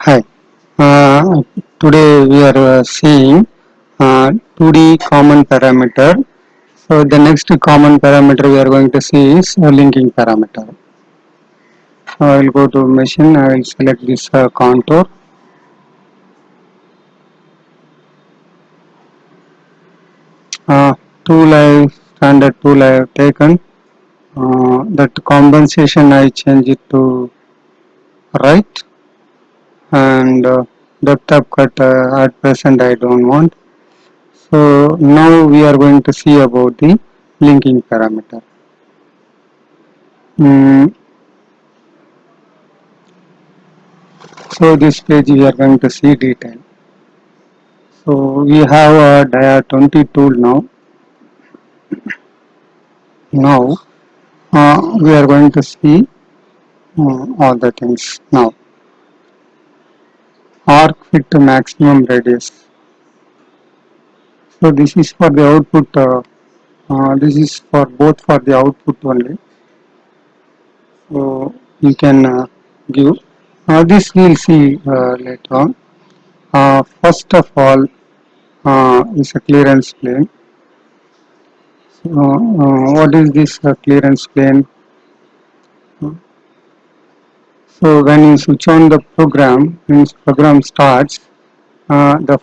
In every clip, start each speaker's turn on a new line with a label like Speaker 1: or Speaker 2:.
Speaker 1: Hi. Today we are seeing 2D common parameter. So the next common parameter we are going to see is a linking parameter. I will go to machine. I will select this contour. Tool I standard tool I have taken. That compensation I change it to right, and depth of cut at present I don't want. So now we are going to see about the linking parameter. Mm, so this page we are going to see detail. So we have a dia 20 tool now. Now we are going to see all the things now. Arc fit to maximum radius. So this is for the output. This is for both for the output only. So you can give. This we'll see later on. First of all, is a clearance plane. What is this clearance plane? So when you switch on the program, when program starts, the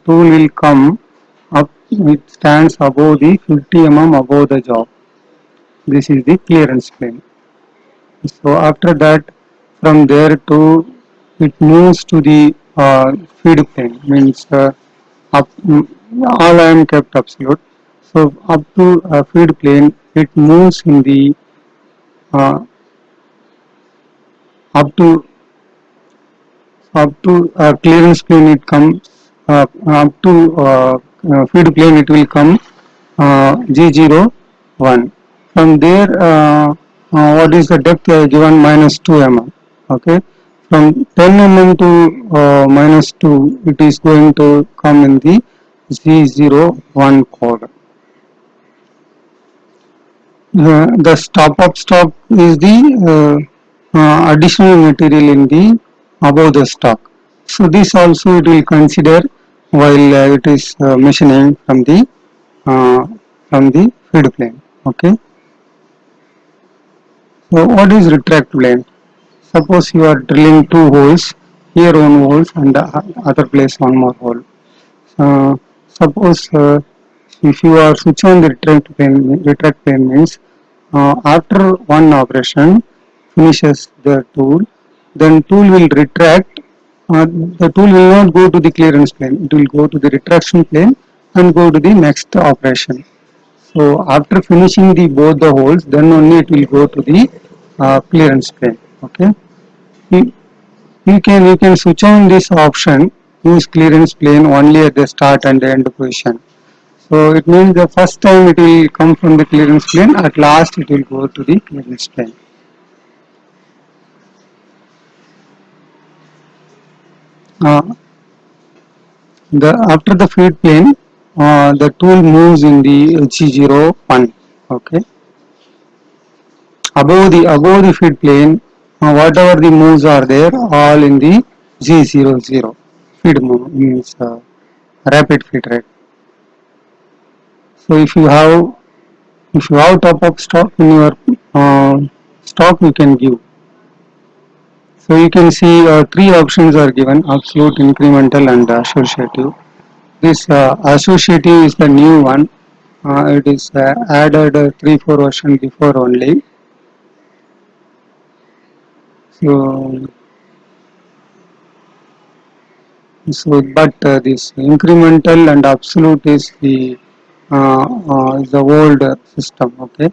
Speaker 1: tool will come up. It stands above the 50 above the job. This is the clearance plane. So after that, from there to it moves to the feed plane. Means up, all I am kept absolute. So up to feed plane, it moves in the uh, up to clearance plane. It comes up to feed plane. It will come G01. From there, what is the depth given? Minus 2 mm. Okay. From 10 mm to minus 2, it is going to come in the Z01 code. The stop is the additional material in the above the stock. So this also it will consider while it is machining uh, from the feed plane. Okay. So what is retract plane? Suppose you are drilling two holes, here one hole and the other place one more hole. Suppose if you are switch on the retract plane means after one operation finishes the tool, then tool will retract. The tool will not go to the clearance plane; it will go to the retraction plane and go to the next operation. So after finishing the both the holes, then only it will go to the clearance plane. Okay. You, you can switch on this option. Use clearance plane only at the start and the end position. So it means the first time it will come from the clearance plane. At last it will go to the clearance plane. Uh, the after the feed plane, the tool moves in the G01. Okay. Above the feed plane, whatever the moves are there, all in the G00. Feed move means rapid feed rate. So if you have top up stock in your stock, you can give. So you can see three options are given: absolute, incremental, and associative. This associative is the new one. It is added 3-4 version before only. So, but this incremental and absolute is the old system. Okay.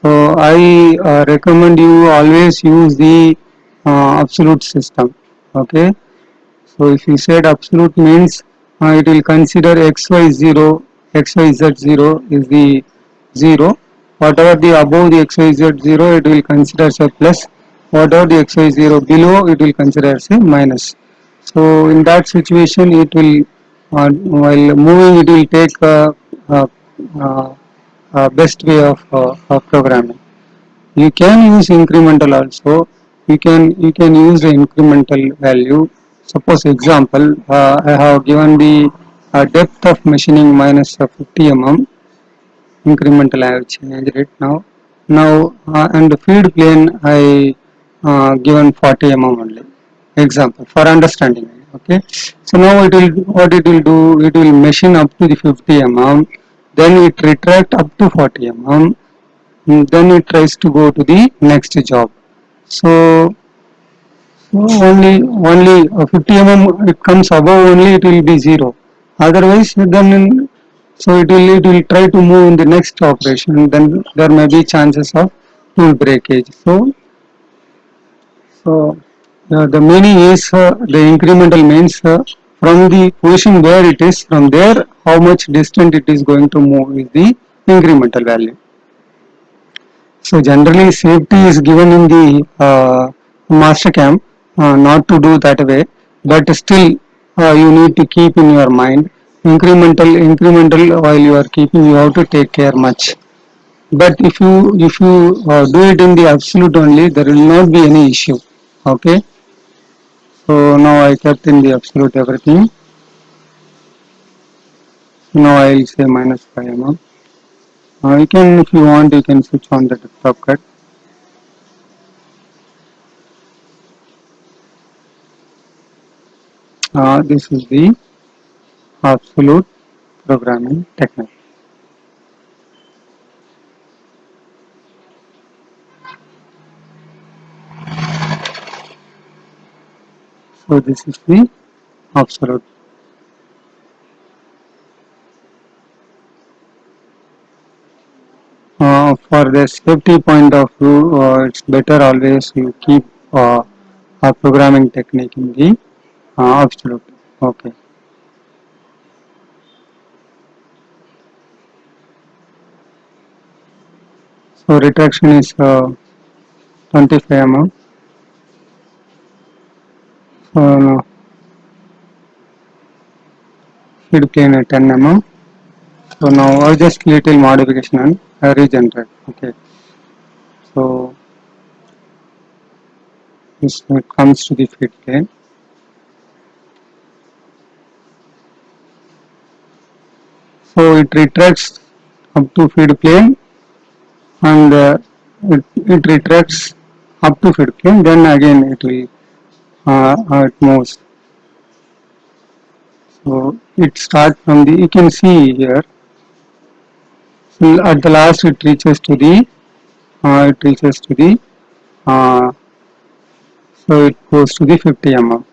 Speaker 1: So I recommend you always use the absolute system. Okay. So if you said absolute means it will consider xy0, xyz0 is the 0. Whatever the above the xyz0 it will consider as a plus. Whatever the xy0 below it will consider as a minus. So in that situation it will while moving it will take uh, best way of programming. You can use incremental also. You can use the incremental value Suppose example, I have given the depth of machining minus 50 mm incremental I have changed it now. Now and the feed plane I given 40 mm only. Example for understanding. Okay. So now it will what it will do? It will machine up to the 50 mm, then it retract up to 40 mm, then it tries to go to the next job. So only 50 mm it comes above only it will be zero. Otherwise then it will try to move in the next operation. Then there may be chances of tool breakage. So the meaning is the incremental means from the position where it is, from there how much distant it is going to move is the incremental value. So generally safety is given in the master cam, not to do that way, but still you need to keep in your mind incremental while you are keeping, you have to take care much. But if you do it in the absolute only, there will not be any issue. Okay. So now I kept in the absolute everything. Now I will say minus 5 mm. You can, if you want, you can switch on the desktop cut. This is the absolute programming technique. So this is the absolute. For the safety point of view, it's better always you keep a programming technique in the absolute. Okay. So retraction is 25 mm. So feed plane at 10 mm. So now just little modification and regenerate. Okay. So this comes to the feed plane. So it retracts up to feed plane, and it retracts up to feed plane. Then again it moves. So it starts from the, you can see here. So at the last it reaches to the uh, so it goes to the 50 mm.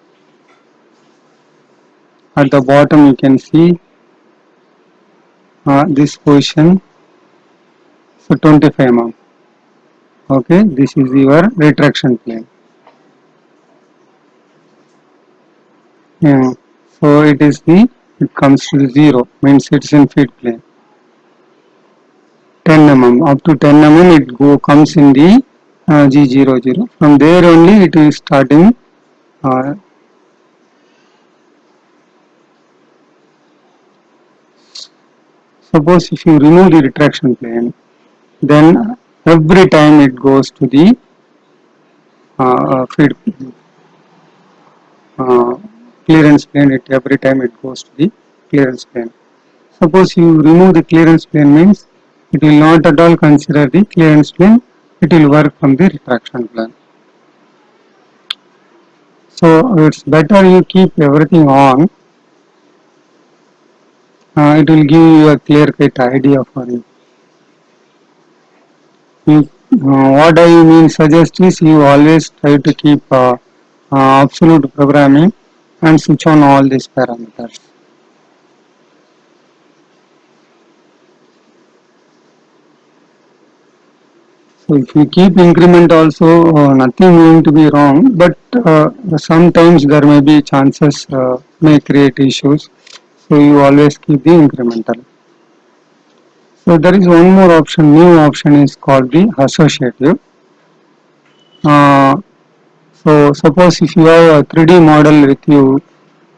Speaker 1: At the bottom you can see this position, so 25 mm. Okay, this is your retraction plane. Yeah. So it comes to the 0, means it's in feed plane. 10 mm, up to 10 mm it comes in the G00. From there only it is starting. uh, Suppose if you remove the retraction plane, then every time it goes to the feed uh, clearance plane, it every time it goes to the clearance plane. Suppose you remove the clearance plane, means it will not at all consider the clearance plane, it will work from the retraction plane. So it's better you keep everything on. It will give you a clear cut idea for you. What I mean suggest is you always try to keep absolute programming and switch on all these parameters. So if you keep increment also, nothing going to be wrong, but sometimes there may be chances may create issues. So you always keep the incremental. So there is one more option, new option is called the associative. Uh, so suppose if you have a 3D model with you,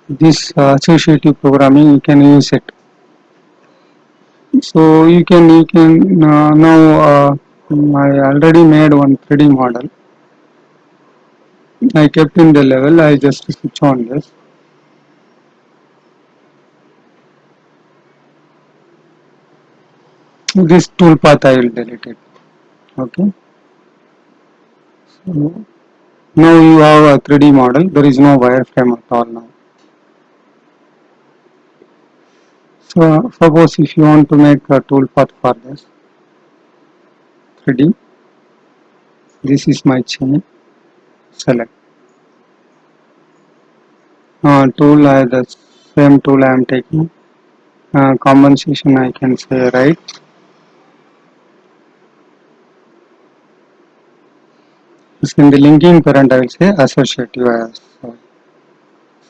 Speaker 1: this associative programming you can use it. So you can now I already made one 3D model. I kept in the level. I just switch on this. This toolpath I will delete it. Okay. So now you have a 3D model. There is no wireframe at all now. So suppose if you want to make a toolpath for this 3D, this is my chain. Select tool. The same tool I am taking. Compensation I can say right. In the linking parent I will say associative as. So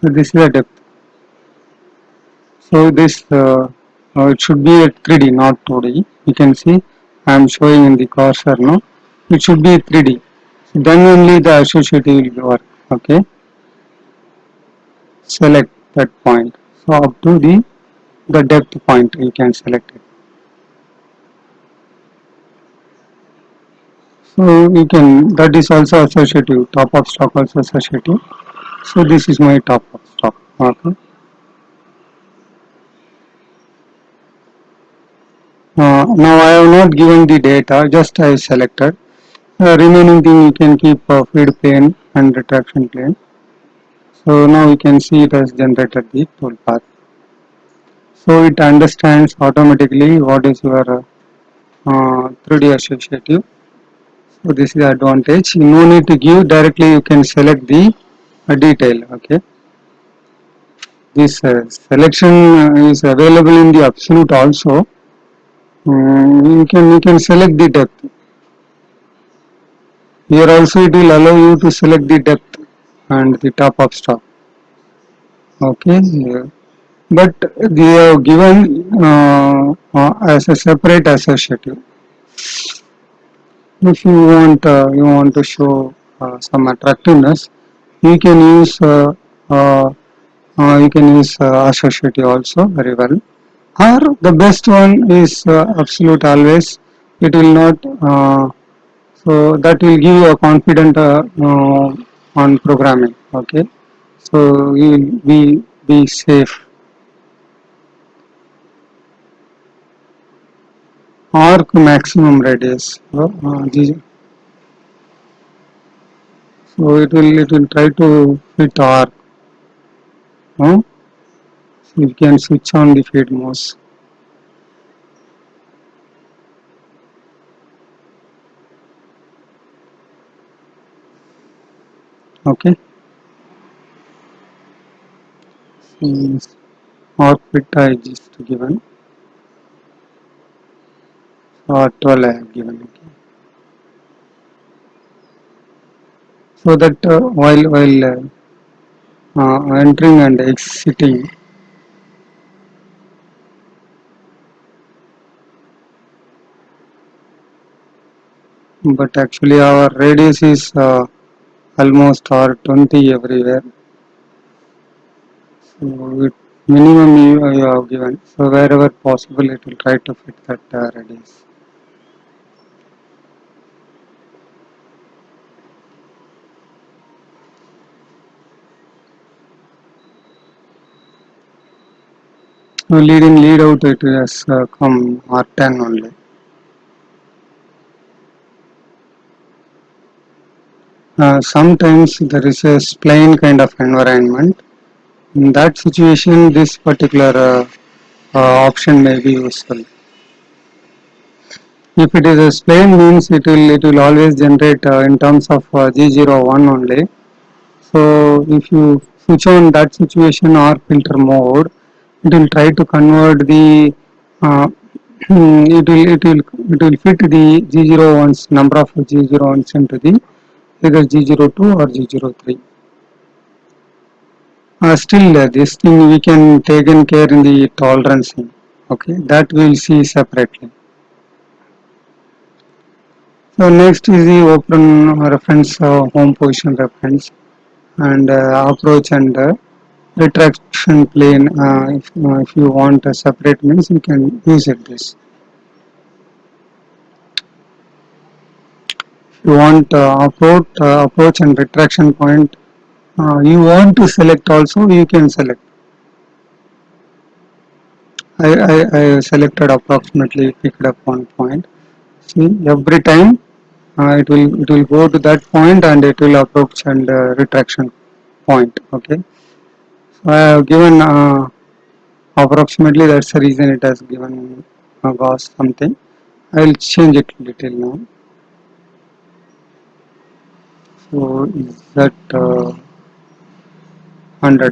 Speaker 1: this is the depth. So this it should be a 3D, not 2D. You can see I am showing in the cursor now. It should be 3D. So then only the associative will work. Okay. Select that point. So up to the depth point you can select it. So you can, that is also associative. Top of stock also associative. So this is my top of stock. Okay. Now I have not given the data, just I selected. Remaining thing you can keep feed plane and retraction plane. So now you can see it has generated the toolpath. So it understands automatically what is your 3D associative. So this is the advantage. No need to give directly. You can select the detail. Okay. This selection is available in the absolute also. You can select the depth. Here also it will allow you to select the depth and the top of stock. Okay. Yeah. But they are given as a separate associative. If you want to show some attractiveness, you can use associative also very well. Or the best one is absolute always. It will not. So that will give you a confident on programming. Okay. So you will be safe. Arc maximum radius. So it will try to fit arc. So you can switch on the feed mouse. Okay. Since arc fit I just given. So 12 I have given. Okay. So that while entering and exiting, but actually our radius is almost R20 everywhere. So it minimum you have given. So wherever possible, it will try to fit that radius. So lead in, lead out, it has come R10 only. Sometimes there is a spline kind of environment. In that situation, this particular option may be useful. If it is a spline, means it will always generate in terms of G01 only. So if you switch on that situation or filter mode, it will try to convert the it will fit the G01's number of G01s into the either G02 or G03. Still this thing we can take in care in the tolerancing. Okay, that we will see separately. So next is the open reference home position reference and approach and retraction plane. If you want a separate means you can use it this. you want approach and retraction point, you want to select also, you can select. I selected approximately, picked up one point. See, every time it will go to that point and it will approach and retraction point. Okay, so I have given approximately, that's the reason it has given Gauss something. I will change it little now. So is that 100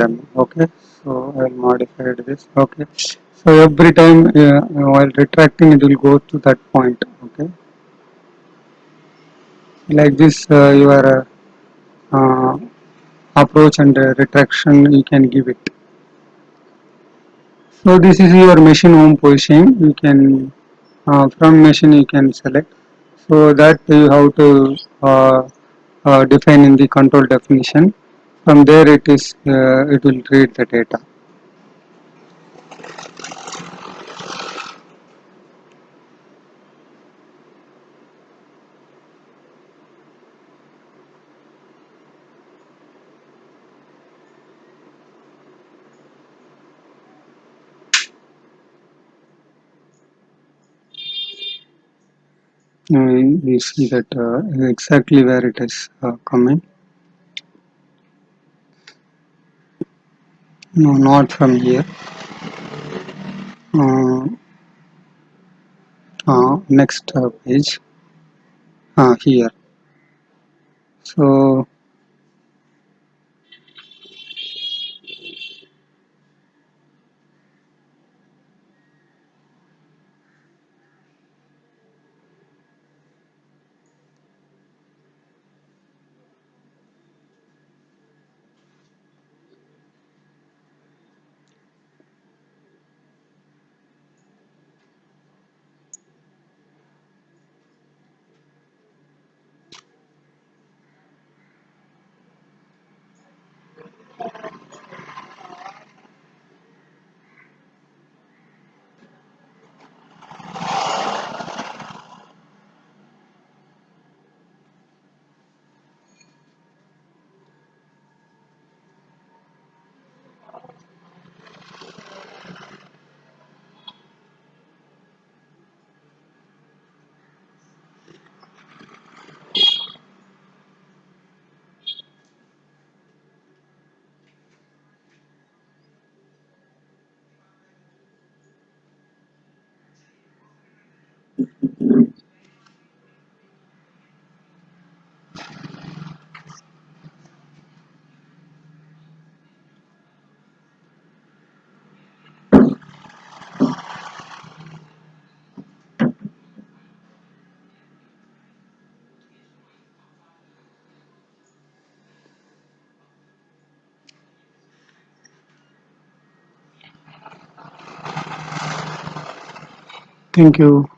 Speaker 1: mm? Okay, so I will modify this. Okay, so every time while retracting, it will go to that point. Okay, like this, your uh, approach and retraction you can give it. So this is your machine home position. You can from machine you can select. So that you have to define in the control definition. From there it will read the data. You see that exactly where it is coming. No, not from here. Uh, next page. Here. So thank you.